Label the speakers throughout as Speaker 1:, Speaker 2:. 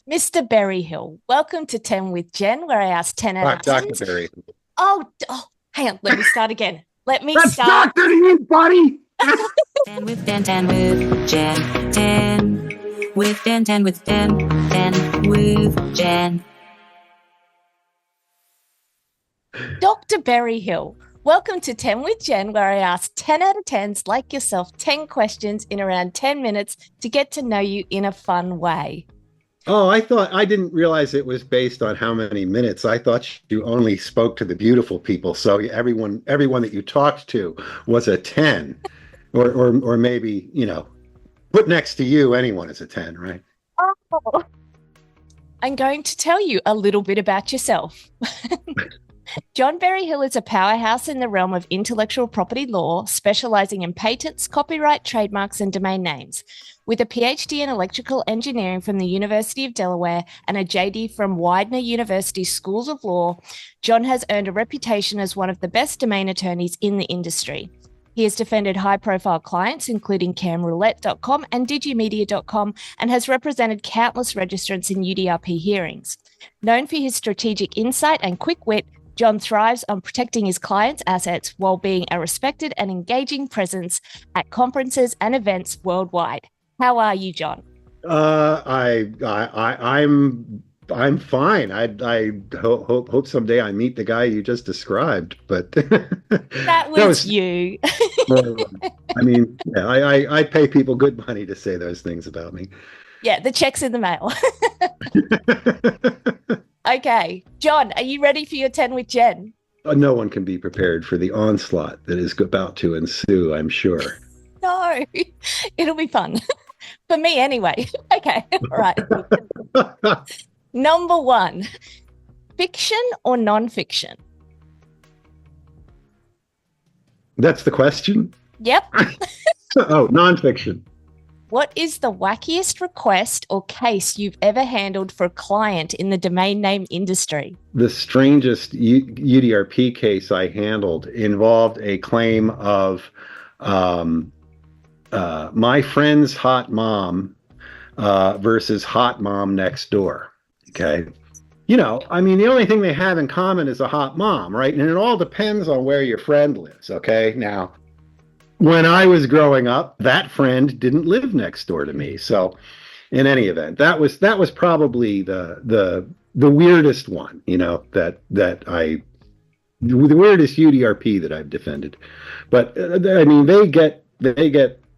Speaker 1: Mr. Berryhill, welcome to 10 with Jen, where I ask 10 out of 10.
Speaker 2: Dr. Berry.
Speaker 1: Hang on. Let me start again. Let me
Speaker 2: That's
Speaker 1: start.
Speaker 2: Dr. to you, buddy.
Speaker 3: 10 with 10, 10 with Jen, 10 with 10, 10 with 10, 10 with Jen.
Speaker 1: Dr. Berryhill, welcome to 10 with Jen, where I ask 10 out of 10s like yourself 10 questions in around 10 minutes to get to know you in a fun way.
Speaker 2: Oh, I didn't realize it was based on how many minutes. I thought you only spoke to the beautiful people. So everyone that you talked to was a 10. Or maybe, put next to you, anyone is a 10, right?
Speaker 1: Oh. I'm going to tell you a little bit about yourself. John Berryhill is a powerhouse in the realm of intellectual property law, specializing in patents, copyright, trademarks, and domain names. With a PhD in electrical engineering from the University of Delaware and a JD from Widener University Schools of Law, John has earned a reputation as one of the best domain attorneys in the industry. He has defended high-profile clients, including camroulette.com and digimedia.com, and has represented countless registrants in UDRP hearings. Known for his strategic insight and quick wit, John thrives on protecting his clients' assets while being a respected and engaging presence at conferences and events worldwide. How are you, John?
Speaker 2: I'm fine. I hope someday I meet the guy you just described, but
Speaker 1: That was you.
Speaker 2: I mean, yeah, I pay people good money to say those things about me.
Speaker 1: Yeah, the check's in the mail. Okay, John, are you ready for your 10 with Jen?
Speaker 2: No one can be prepared for the onslaught that is about to ensue, I'm sure.
Speaker 1: No, it'll be fun. For me, anyway. Okay, all right. Number one, fiction or nonfiction?
Speaker 2: That's the question?
Speaker 1: Yep.
Speaker 2: Oh, nonfiction.
Speaker 1: What is the wackiest request or case you've ever handled for a client in the domain name industry?
Speaker 2: The strangest UDRP case I handled involved a claim of my friend's hot mom versus hot mom next door. Okay. I mean, the only thing they have in common is a hot mom, right? And it all depends on where your friend lives. Okay. Now, when I was growing up, that friend didn't live next door to me. So in any event, that was probably the weirdest one, the weirdest UDRP that I've defended. But I mean, they get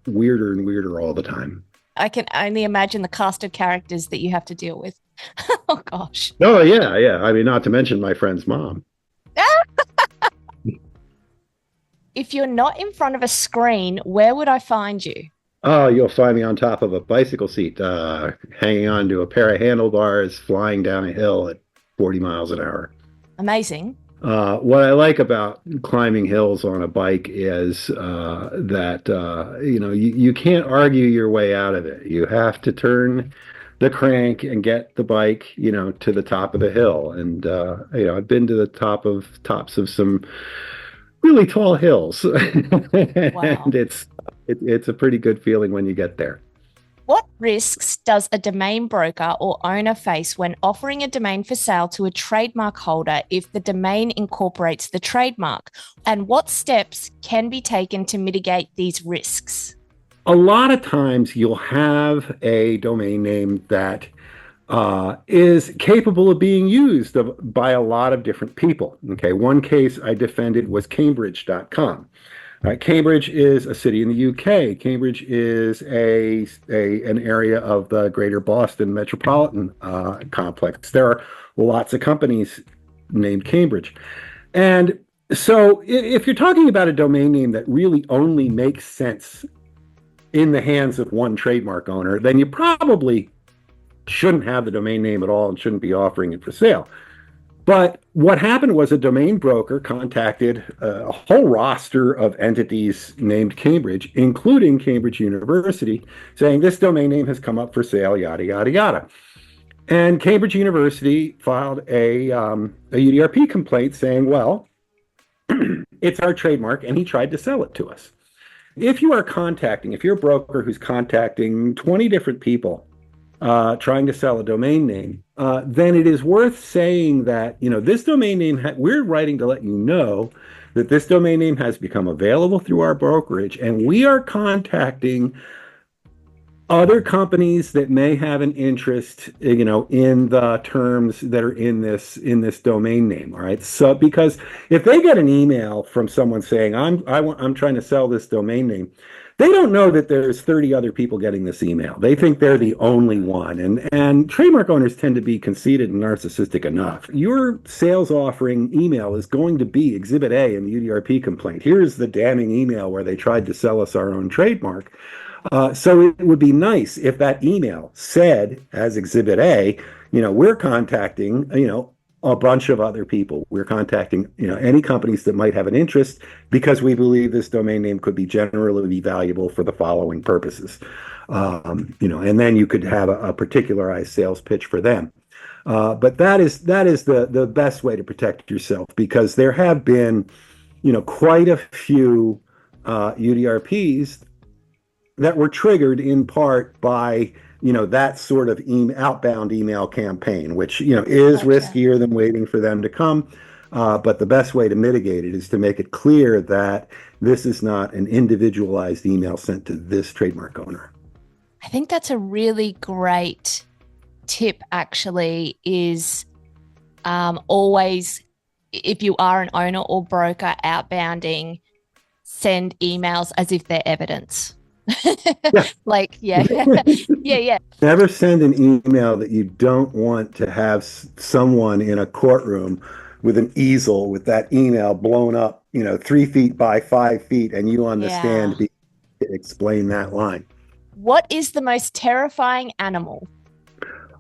Speaker 2: weirder and weirder all the time.
Speaker 1: I can only imagine the cast of characters that you have to deal with. Oh, gosh.
Speaker 2: Oh, yeah. I mean, not to mention my friend's mom.
Speaker 1: If you're not in front of a screen, where would I find you?
Speaker 2: Oh, you'll find me on top of a bicycle seat, hanging on to a pair of handlebars, flying down a hill at 40 miles an hour.
Speaker 1: Amazing.
Speaker 2: What I like about climbing hills on a bike is that you can't argue your way out of it. You have to turn the crank and get the bike, to the top of the hill. And I've been to the tops of some really tall hills,
Speaker 1: Wow.
Speaker 2: and it's a pretty good feeling when you get there.
Speaker 1: What risks does a domain broker or owner face when offering a domain for sale to a trademark holder if the domain incorporates the trademark? And what steps can be taken to mitigate these risks?
Speaker 2: A lot of times you'll have a domain name that is capable of being used by a lot of different people. Okay, one case I defended was Cambridge.com. Cambridge is a city in the UK. Cambridge is an area of the greater Boston metropolitan complex. There are lots of companies named Cambridge. And so if you're talking about a domain name that really only makes sense in the hands of one trademark owner, then you probably shouldn't have the domain name at all and shouldn't be offering it for sale. But what happened was a domain broker contacted a whole roster of entities named Cambridge, including Cambridge University, saying this domain name has come up for sale, yada, yada, yada. And Cambridge University filed a UDRP complaint saying, well, it's our trademark, and he tried to sell it to us. If you're a broker who's contacting 20 different people trying to sell a domain name, then it is worth saying that, this domain name, we're writing to let you know that this domain name has become available through our brokerage, and we are contacting other companies that may have an interest, in the terms that are in this domain name. All right. So because if they get an email from someone saying I'm trying to sell this domain name, they don't know that there's 30 other people getting this email. They think they're the only one. And trademark owners tend to be conceited and narcissistic enough. Your sales offering email is going to be Exhibit A in the UDRP complaint. Here's the damning email where they tried to sell us our own trademark. So it would be nice if that email said, as Exhibit A, we're contacting, a bunch of other people. We're contacting, any companies that might have an interest because we believe this domain name could be generally valuable for the following purposes. And then you could have a particularized sales pitch for them. But that is the best way to protect yourself, because there have been, quite a few UDRPs that were triggered in part by, that sort of outbound email campaign, which, is riskier than waiting for them to come. But the best way to mitigate it is to make it clear that this is not an individualized email sent to this trademark owner.
Speaker 1: I think that's a really great tip, actually, is always, if you are an owner or broker outbounding, send emails as if they're evidence. Yeah.
Speaker 2: Never send an email that you don't want to have someone in a courtroom with an easel with that email blown up, 3 feet by 5 feet, and you on the stand to explain that line.
Speaker 1: What is the most terrifying animal?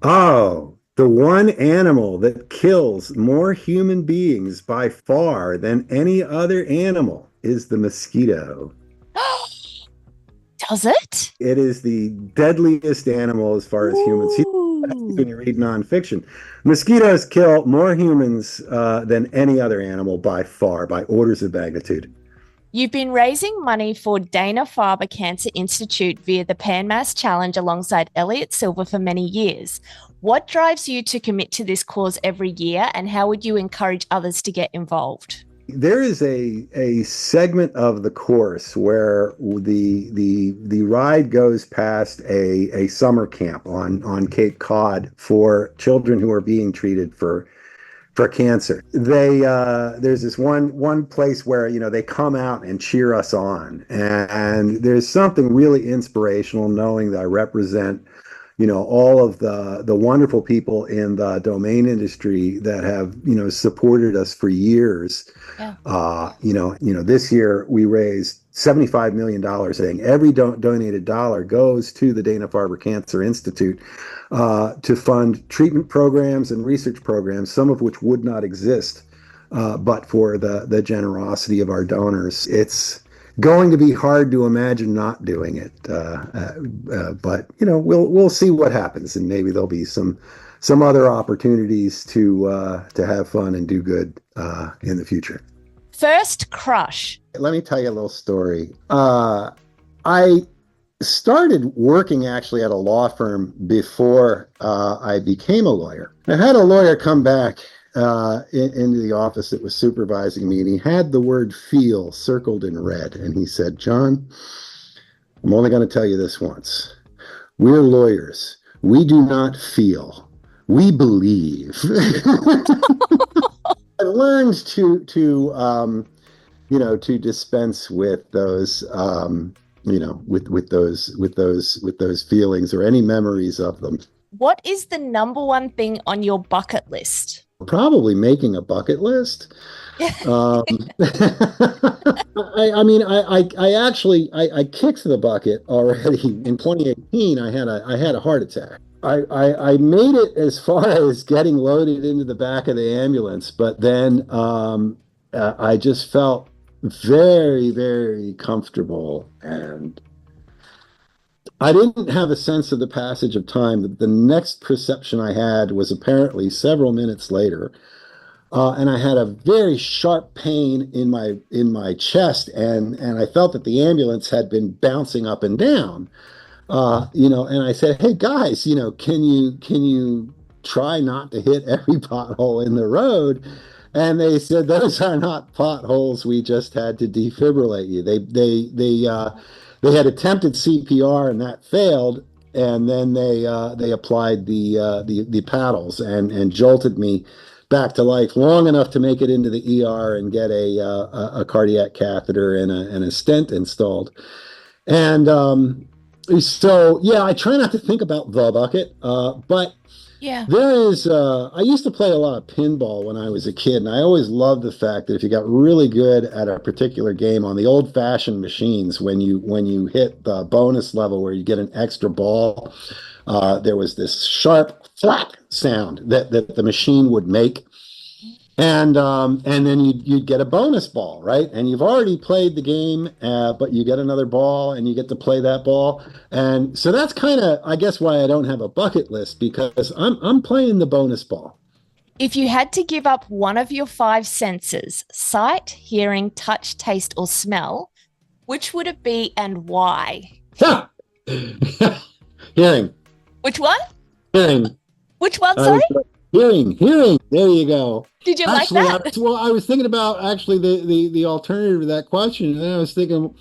Speaker 2: Oh, the one animal that kills more human beings by far than any other animal is the mosquito.
Speaker 1: Does it?
Speaker 2: It is the deadliest animal as far as humans. When you read nonfiction, mosquitoes kill more humans than any other animal by far, by orders of magnitude.
Speaker 1: You've been raising money for Dana-Farber Cancer Institute via the PanMass Challenge alongside Elliot Silver for many years. What drives you to commit to this cause every year, and how would you encourage others to get involved?
Speaker 2: There is a segment of the course where the ride goes past a summer camp on Cape Cod for children who are being treated for cancer. There's this one place where they come out and cheer us on, and there's something really inspirational knowing that I represent all of the wonderful people in the domain industry that have, supported us for years. Yeah. This year we raised $75 million, saying every donated dollar goes to the Dana-Farber Cancer Institute to fund treatment programs and research programs, some of which would not exist but for the generosity of our donors. It's going to be hard to imagine not doing it, but we'll see what happens, and maybe there'll be some other opportunities to have fun and do good in the future.
Speaker 1: First crush.
Speaker 2: Let me tell you a little story. I started working actually at a law firm before I became a lawyer. I had a lawyer come back into the office that was supervising me, and he had the word feel circled in red, and he said, "John, I'm only going to tell you this once. We're lawyers. We do not feel. We believe." I learned to dispense with those with those feelings or any memories of them.
Speaker 1: What is the number one thing on your bucket list?
Speaker 2: Probably making a bucket list. I kicked the bucket already in 2018. I had a heart attack. I made it as far as getting loaded into the back of the ambulance, but then I just felt very, very comfortable, and I didn't have a sense of the passage of time. The next perception I had was apparently several minutes later, and I had a very sharp pain in my chest, and I felt that the ambulance had been bouncing up and down. And I said, hey guys, can you try not to hit every pothole in the road? And they said, those are not potholes. We just had to defibrillate you. They had attempted CPR and that failed, and then they applied the paddles and jolted me back to life long enough to make it into the ER and get a cardiac catheter and a stent installed. And so, yeah, I try not to think about the bucket, but
Speaker 1: Yeah.
Speaker 2: I used to play a lot of pinball when I was a kid, and I always loved the fact that if you got really good at a particular game on the old-fashioned machines, when you hit the bonus level where you get an extra ball, there was this sharp flap sound that the machine would make. And then you'd get a bonus ball, right? And you've already played the game, but you get another ball and you get to play that ball. And so that's kind of, I guess, why I don't have a bucket list, because I'm playing the bonus ball.
Speaker 1: If you had to give up one of your five senses, sight, hearing, touch, taste, or smell, which would it be and why?
Speaker 2: Hearing.
Speaker 1: Which one?
Speaker 2: Hearing.
Speaker 1: Which one, sorry?
Speaker 2: Hearing. There you go.
Speaker 1: Did you
Speaker 2: Actually,
Speaker 1: like that?
Speaker 2: I was thinking about actually the alternative to that question, and then I was thinking,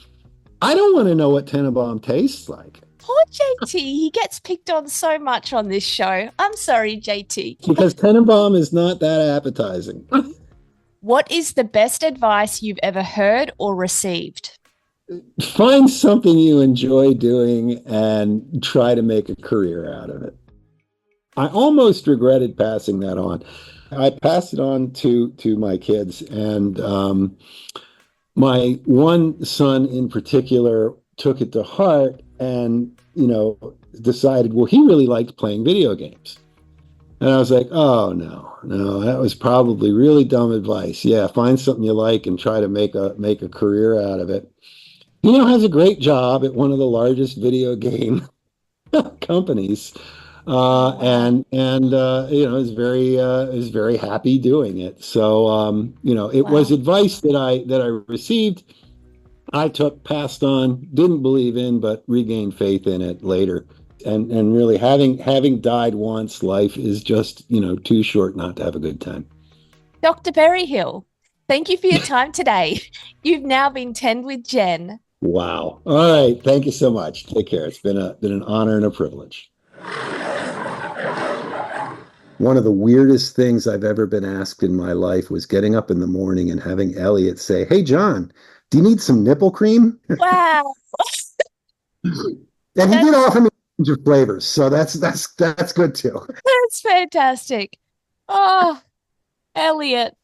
Speaker 2: I don't want to know what Tenenbaum tastes like.
Speaker 1: Poor JT, he gets picked on so much on this show. I'm sorry, JT.
Speaker 2: Because Tenenbaum is not that appetizing.
Speaker 1: What is the best advice you've ever heard or received?
Speaker 2: Find something you enjoy doing and try to make a career out of it. I almost regretted passing that on. I passed it on to my kids, and my one son in particular took it to heart and, decided, well, he really liked playing video games. And I was like, oh, no, that was probably really dumb advice. Yeah, find something you like and try to make a career out of it. He now has a great job at one of the largest video game companies. And is very happy doing it. So it was advice that I received, I took, passed on, didn't believe in, but regained faith in it later. And really, having died once, life is just too short not to have a good time.
Speaker 1: Dr. Berryhill, thank you for your time today. You've now been 10 with Jen.
Speaker 2: Wow. All right. Thank you so much. Take care. It's been an honor and a privilege. One of the weirdest things I've ever been asked in my life was getting up in the morning and having Elliot say, hey, John, do you need some nipple cream?
Speaker 1: Wow.
Speaker 2: And he did offer me a bunch of flavors, so that's good too.
Speaker 1: That's fantastic. Oh, Elliot.